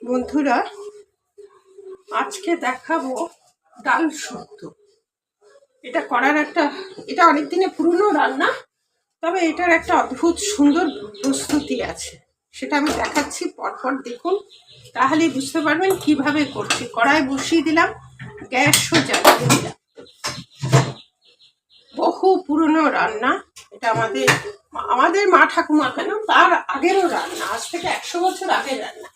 বন্ধুরা, আজকে দেখাবো ডাল শুক্তো। এটা অনেক দিনের পুরনো রান্না, তবে এটার একটা অদ্ভুত সুন্দর প্রস্তুতি আছে। সেটা আমি দেখাচ্ছি, পরপর দেখুন, তাহলেই বুঝতে পারবেন কিভাবে করছি। কড়াই বসিয়ে দিলাম, গ্যাসও জ্বালিয়ে দিলাম। বহু পুরনো রান্না এটা, আমাদের মা ঠাকুমা কেন, তার আগেরও রান্না, আজ থেকে 100 বছর আগের রান্না।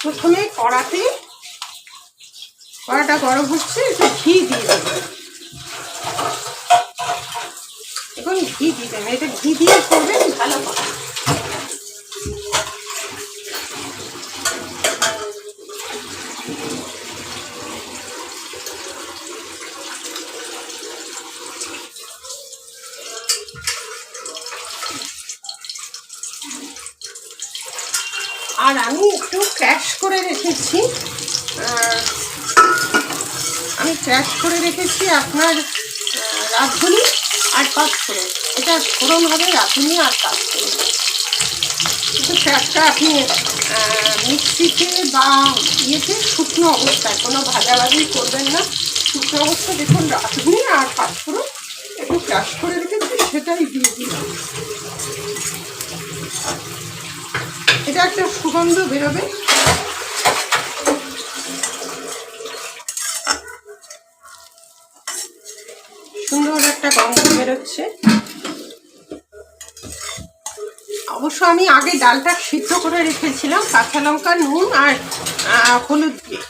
প্রথমে কড়াটা গরম হচ্ছে, একটু ঘি দিয়ে দেবেন। এখন ঘি দিবেন, এটা ঘি দিয়ে করবেন ভালো হবে। আর আমি একটু ক্র্যাশ করে রেখেছি, আপনার রাঁধুনি আর পাঁচফোড়ন। এটা ফোড়ন হবে রাঁধুনি আর পাঁচফোড়ন। কিন্তু ক্র্যাশটা আপনি মিক্সিতে বা ইয়েতে শুকনো অবস্থায়, কোনো ভাজাভাজি করবেন না, শুকনো অবস্থায় দেখুন রাঁধুনি আর পাঁচফোড়ন একটু ক্র্যাশ করে রেখেছি, সেটাই দিয়ে দিলাম। এটা একটা সুগন্ধ বেরোবে। সুন্দর একটা গন্ধ বেরোচ্ছে। অবশ্য আমি আগে ডালটা সিদ্ধ করে রেখেছিলাম কাঁচা লঙ্কা, নুন আর হলুদ দিয়ে।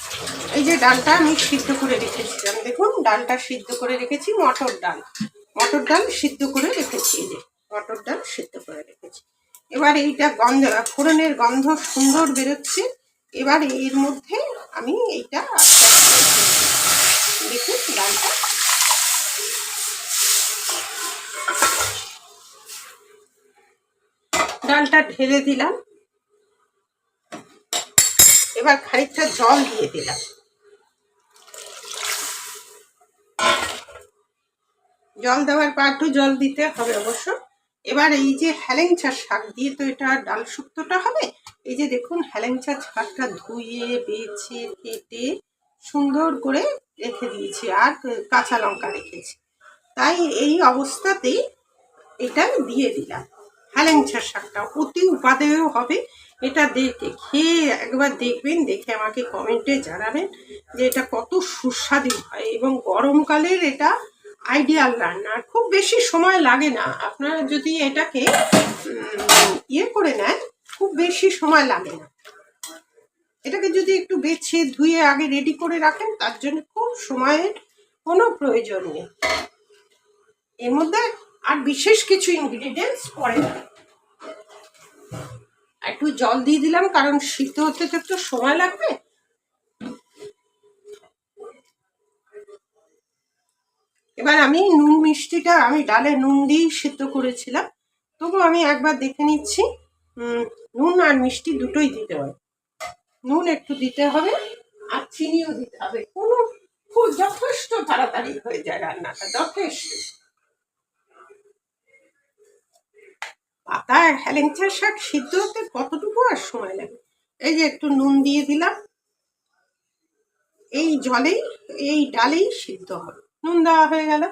এই যে ডালটা আমি সিদ্ধ করে রেখেছিলাম, দেখুন ডালটা সিদ্ধ করে রেখেছি। মটর ডাল সিদ্ধ করে রেখেছি, এই যে মটর ডাল সিদ্ধ করে রেখেছি। এবার এইটা ফোড়নের গন্ধ সুন্দর বেরোচ্ছে। এবার এর মধ্যে আমি এইটা দেখুন ডালটা ঢেলে দিলাম। এবার খানিকটা জল দিয়ে দিলাম। জল দেওয়ার পর একটু জল দিতে হবে অবশ্য। এবার এই যে হেলেঞ্চা শাক দিয়ে তো এটা ডাল শুক্তোটা হবে। এই যে দেখুন হেলেঞ্চা শাকটা ধুয়ে বেছে কেটে সুন্দর করে রেখে দিয়েছি, আর কাঁচা লঙ্কা রেখেছি। তাই এই অবস্থাতেই এটা দিয়ে দিলাম। হেলেঞ্চা শাকটা অতি উপাদেয় হবে। এটা দেখে খেয়ে একবার দেখবেন, দেখে আমাকে কমেন্টে জানাবেন যে এটা কত সুস্বাদু হয়। এবং গরমকালের এটা আইডিয়াল রান্না, খুব বেশি সময় লাগে না। আপনারা যদি এটাকে ইয়ে করে নেন, খুব বেশি সময় লাগে না। এটাকে যদি একটু বেছে ধুয়ে আগে রেডি করে রাখেন, তার জন্য খুব সময়ের কোনো প্রয়োজন নেই। এর মধ্যে আর বিশেষ কিছু ইনগ্রিডিয়েন্টস পড়ে না। একটু জল দিয়ে দিলাম, কারণ সিদ্ধ হতে তো একটু সময় লাগবে। এবার আমি আমি ডালে নুন দিয়েই সিদ্ধ করেছিলাম, তবু আমি একবার দেখে নিচ্ছি। নুন আর মিষ্টি দুটোই দিতে হবে। নুন একটু দিতে হবে, আর চিনিও দিতে হবে। খুব যথেষ্ট তাড়াতাড়ি হয়ে যায় রান্নাটা, যথেষ্ট। পাতা হেলেঞ্চা শাক সিদ্ধ হতে কতটুকু আর সময় লাগে। এই যে একটু নুন দিয়ে দিলাম, এই জলেই এই ডালেই সিদ্ধ হবে। নুন দেওয়া হয়ে গেল।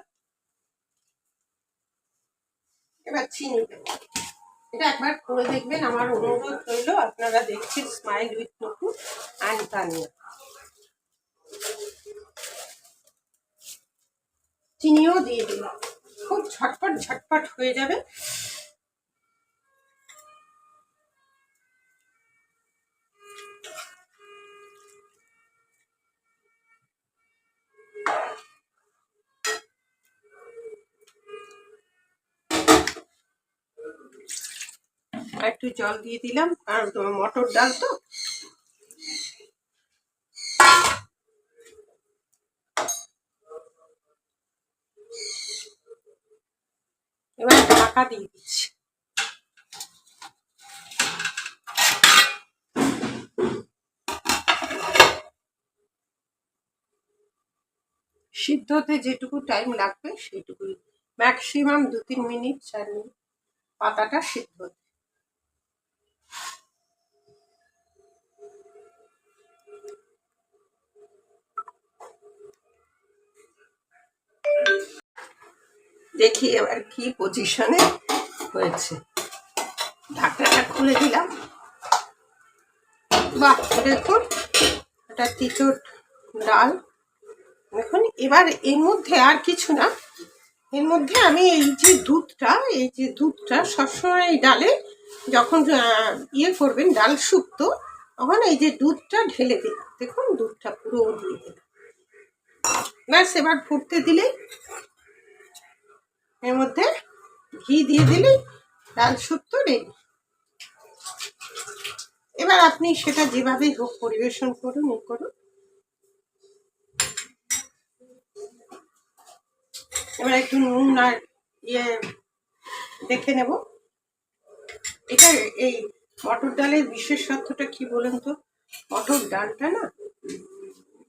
এবার চিনি দেবো। এটা একবার করে দেখবেন, আমার অনুরোধ রইল। আপনারা দেখছেন স্মাইল উইথ নকু অ্যান্ড তানিয়া। চিনিও দিয়ে দিলাম, খুব ঝটপট হয়ে যাবে। একটু জল দিয়ে দিলাম, কারণ মটর ডাল তো। এবার ঢাকা দিয়ে দিচ্ছি। সিদ্ধ হতে যেটুকু টাইম লাগবে সেইটুকুই, ম্যাক্সিমাম 2-3 মিনিট 4 মিনিট পাতাটা সিদ্ধ হতে। দেখি এবার কি পজিশনে হয়েছে। ঢাকনাটা খুলে দিলাম। বাহ, দেখুন এটা তিতর ডাল। দেখুন এবার এর মধ্যে আর কিছু না, এর মধ্যে আমি এই যে দুধটা সবসময় এই ডালে যখন ইয়ে করবেন ডাল শুক্তো, তখন এই যে দুধটা ঢেলে দিন। দেখুন দুধটা পুরো দিয়ে দিলাম। ব্যাস, এবার ফুটতে দিলেই এর মধ্যে ঘি দিয়ে দিলেই ডাল শুক্তো রেডি। এবার আপনি সেটা যেভাবেই হোক পরিবেশন করুন, করুন। এবার একটু নুন আর ইয়ে দেখে নেব। এটা এই মটর ডালের বিশেষত্বটা কি বলেন তো? মটর ডালটা না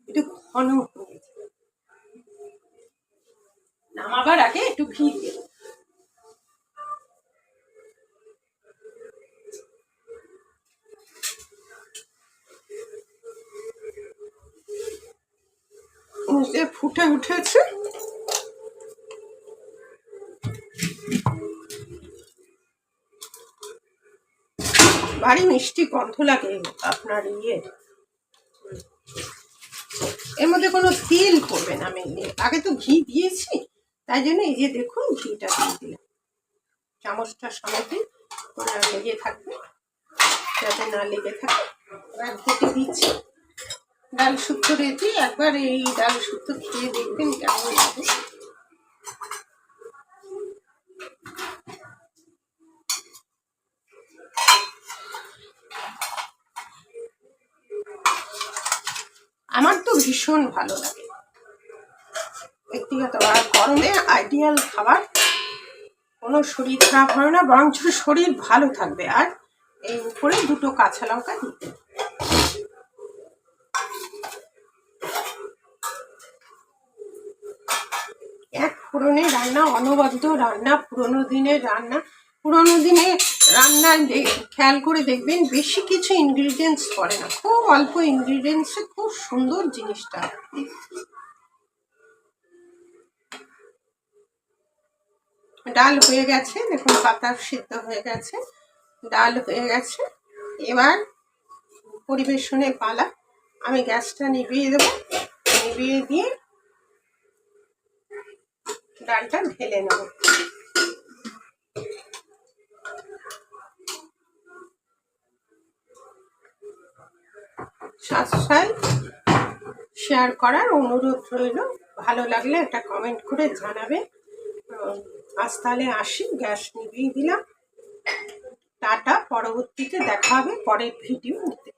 একটু ঘন হয়ে যায়। নামাবার আগে একটু ঘি দেব। ফুটে উঠেছে। ভারী মিষ্টি গন্ধ লাগে আপনার এর মধ্যে কোনো তেল করবে না। আমি আগে তো ঘি দিয়েছি, তাই জন্য এই যে দেখুন ঘিটা দিয়ে দিলাম। চামচটা সমেতে লেগে থাকবে, যাতে না লেগে থাকে। এবার ঘেটে দিচ্ছি। ডাল শুক্তো রেডি। একবার এই ডাল শুক্তো খেয়ে দেখবেন কেমন লাগে। আমার তো ভীষণ ভালো লাগে ব্যক্তিগত। আর গরমে আইডিয়াল খাবার, কোনো শরীর খারাপ হয় না, বরঞ্চ শরীর ভালো থাকবে। আর এই উপরে 2টো কাঁচা লঙ্কা দিতে। এক ফোড়নে রান্না, অনবদ্য রান্না, পুরোনো দিনে রান্নার খেয়াল করে দেখবেন বেশি কিছু ইনগ্রিডিয়েন্টস পড়ে না, খুব অল্প ইনগ্রিডিয়েন্টসে খুব সুন্দর জিনিসটা। ডাল হয়ে গেছে, দেখুন পাতা সিদ্ধ হয়ে গেছে, ডাল হয়ে গেছে। এবার পরিবেশনের পালা। আমি গ্যাসটা নিভিয়ে দেবো। নিভিয়ে দিয়ে ডালটা ঢেলে নেব। সাবস্ক্রাইব শেয়ার করার অনুরোধ রইল। ভালো লাগলে একটা কমেন্ট করে জানাবে। আজ তাহলে আসি, গ্যাস নিভিয়ে দিলাম। টাটা, পরবর্তীতে দেখা হবে পরের ভিডিওতে।